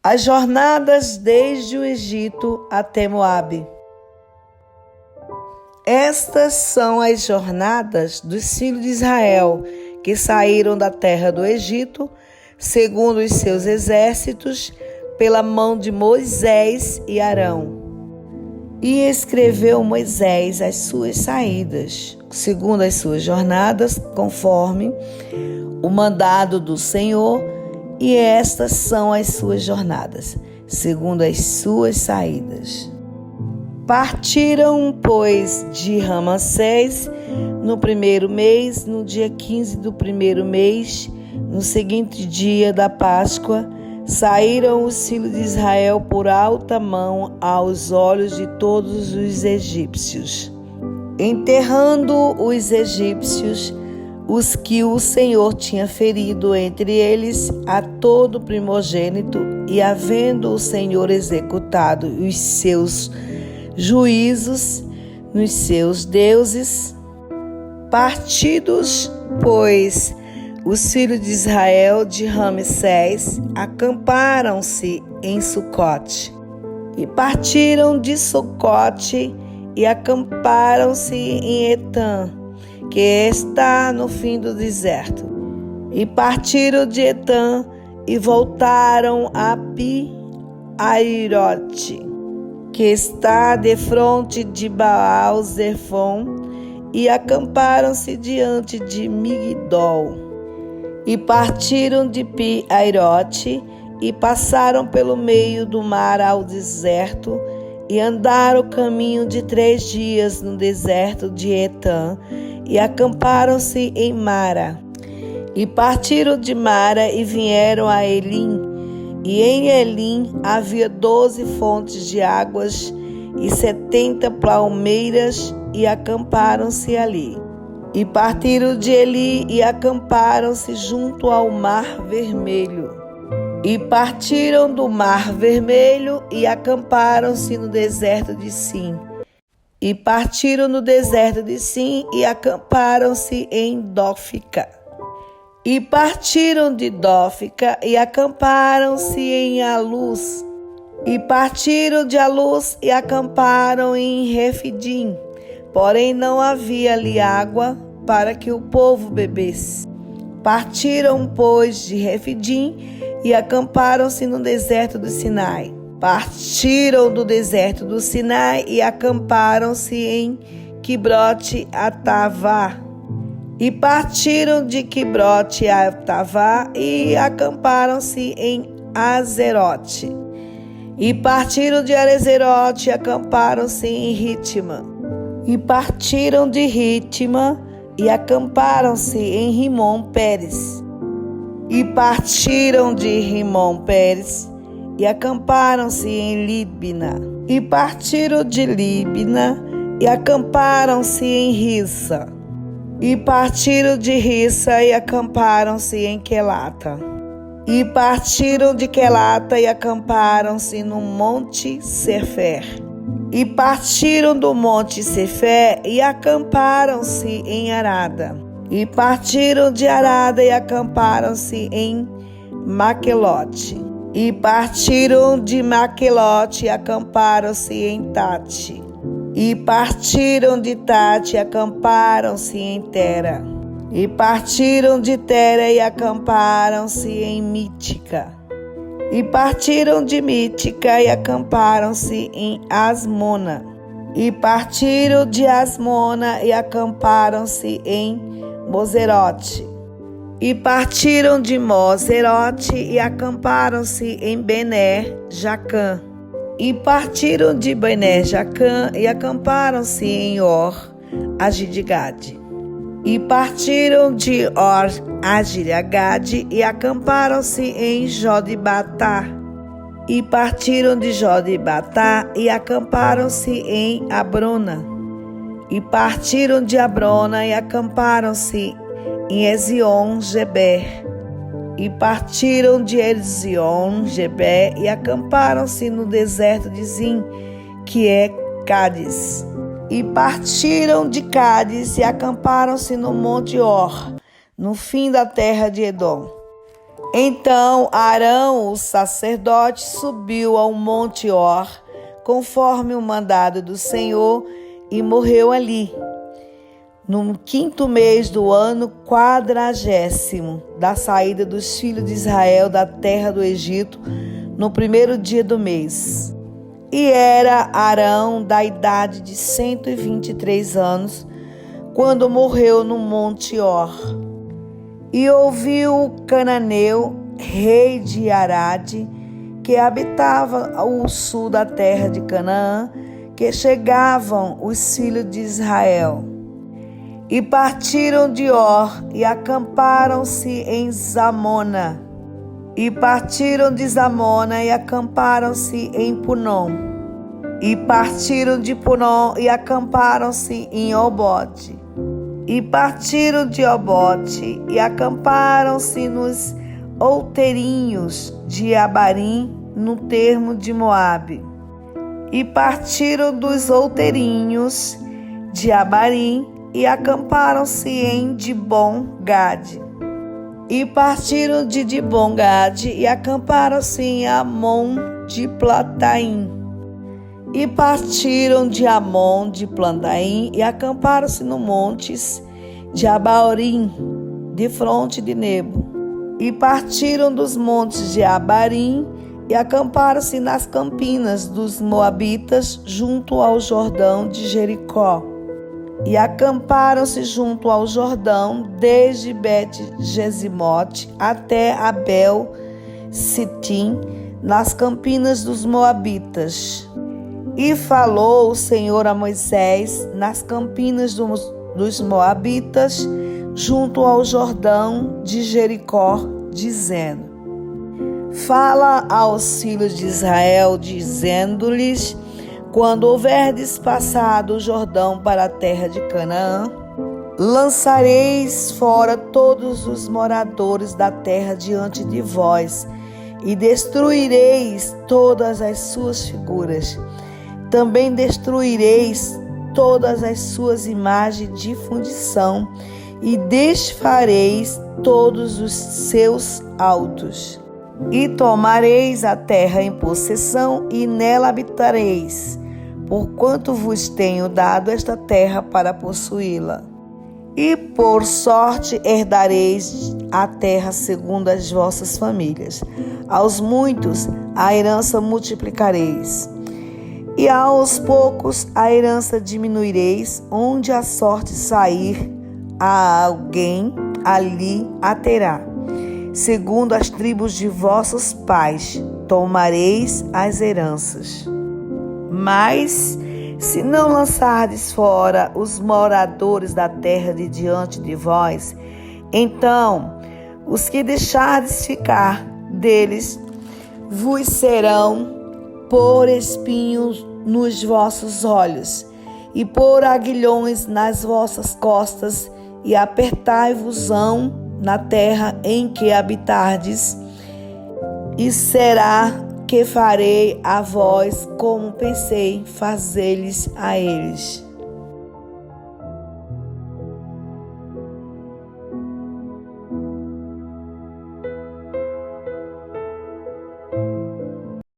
As jornadas desde o Egito até Moabe. Estas são as jornadas dos filhos de Israel que saíram da terra do Egito, segundo os seus exércitos, pela mão de Moisés e Arão. E escreveu Moisés as suas saídas, segundo as suas jornadas, conforme o mandado do Senhor, e estas são as suas jornadas, segundo as suas saídas. Partiram, pois, de Ramassés no primeiro mês, no dia 15 do primeiro mês, no seguinte dia da Páscoa, saíram os filhos de Israel por alta mão aos olhos de todos os egípcios, enterrando os egípcios, os que o Senhor tinha ferido, entre eles a todo primogênito, e havendo o Senhor executado os seus juízos nos seus deuses, partidos, pois, os filhos de Israel de Ramassés acamparam-se em Sucote, e partiram de Sucote e acamparam-se em Etã, que está no fim do deserto. E partiram de Etã e voltaram a Pi-Airote, que está defronte de Baal-Zefon, e acamparam-se diante de Migdol. E partiram de Pi-Airote e passaram pelo meio do mar ao deserto, e andaram o caminho de 3 dias no deserto de Etã, e acamparam-se em Mara. E partiram de Mara e vieram a Elim. E em Elim havia 12 fontes de águas e 70 palmeiras, e acamparam-se ali. E partiram de Eli e acamparam-se junto ao Mar Vermelho. E partiram do Mar Vermelho e acamparam-se no deserto de Sim. E partiram no deserto de Sim e acamparam-se em Dófica. E partiram de Dófica e acamparam-se em Alus. E partiram de Alus e acamparam em Refidim. Porém não havia ali água para que o povo bebesse. Partiram, pois, de Refidim e acamparam-se no deserto do Sinai. Partiram do deserto do Sinai e acamparam-se em Quibrote-Atavá. E partiram de Quibrote-Atavá e acamparam-se em Azerote. E partiram de Azerote e acamparam-se em Ritma. E partiram de Ritma e acamparam-se em Rimon-Pérez. E partiram de Rimon-Pérez e acamparam-se em Libna. E partiram de Libna e acamparam-se em Rissa. E partiram de Rissa e acamparam-se em Quelata. E partiram de Quelata e acamparam-se no Monte Sefer. E partiram do Monte Sefer e acamparam-se em Arada. E partiram de Arada e acamparam-se em Maquelote. E partiram de Maquelote e acamparam-se em Tate. E partiram de Tate e acamparam-se em Tera. E partiram de Tera e acamparam-se em Mítica. E partiram de Mítica e acamparam-se em Asmona. E partiram de Asmona e acamparam-se em Moserote. E partiram de Moserote e acamparam-se em Bené-Jacã. E partiram de Bené-Jacã e acamparam-se em Or-Agidgade. E partiram de Or-Agidgade e acamparam-se em Jodibatá. E partiram de Jodibatá e acamparam-se em Abrona. E partiram de Abrona e acamparam-se em Ezion-Geber. E partiram de Ezion-Geber e acamparam-se no deserto de Zim, que é Cádiz. E partiram de Cádiz e acamparam-se no Monte Or, no fim da terra de Edom. Então Arão, o sacerdote, subiu ao monte Or, conforme o mandado do Senhor, e morreu ali, no 5º mês do ano 40º da saída dos filhos de Israel da terra do Egito, no 1º dia do mês. E era Arão da idade de 123 anos, quando morreu no monte Or. E ouviu o cananeu, rei de Arade, que habitava ao sul da terra de Canaã, que chegavam os filhos de Israel. E partiram de Or e acamparam-se em Zamona. E partiram de Zamona e acamparam-se em Punom. E partiram de Punom e acamparam-se em Obote. E partiram de Obote e acamparam-se nos outeirinhos de Abarim, no termo de Moabe. E partiram dos outeirinhos de Abarim e acamparam-se em Dibon-Gade. E partiram de Dibon-Gade e acamparam-se em Amon de Plataim. E partiram de Amon de Plandaim e acamparam-se no montes de Abarim, de fronte de Nebo. E partiram dos montes de Abarim e acamparam-se nas campinas dos Moabitas, junto ao Jordão de Jericó. E acamparam-se junto ao Jordão, desde Bet-Gesimote até Abel-Sitim, nas campinas dos Moabitas. E falou o Senhor a Moisés nas campinas dos Moabitas, junto ao Jordão de Jericó, dizendo: Fala aos filhos de Israel, dizendo-lhes: Quando houverdes passado o Jordão para a terra de Canaã, lançareis fora todos os moradores da terra diante de vós, e destruireis todas as suas figuras. Também destruireis todas as suas imagens de fundição, e desfareis todos os seus altos. E tomareis a terra em possessão, e nela habitareis, porquanto vos tenho dado esta terra para possuí-la. E por sorte herdareis a terra segundo as vossas famílias. Aos muitos a herança multiplicareis, e aos poucos a herança diminuireis. Onde a sorte sair, a alguém ali a terá. Segundo as tribos de vossos pais, tomareis as heranças. Mas, se não lançardes fora os moradores da terra de diante de vós, então os que deixardes ficar deles vos serão por espinhos nos vossos olhos, e por aguilhões nas vossas costas, e apertai-vos-ão na terra em que habitardes, e será que farei a vós como pensei fazer-lhes a eles.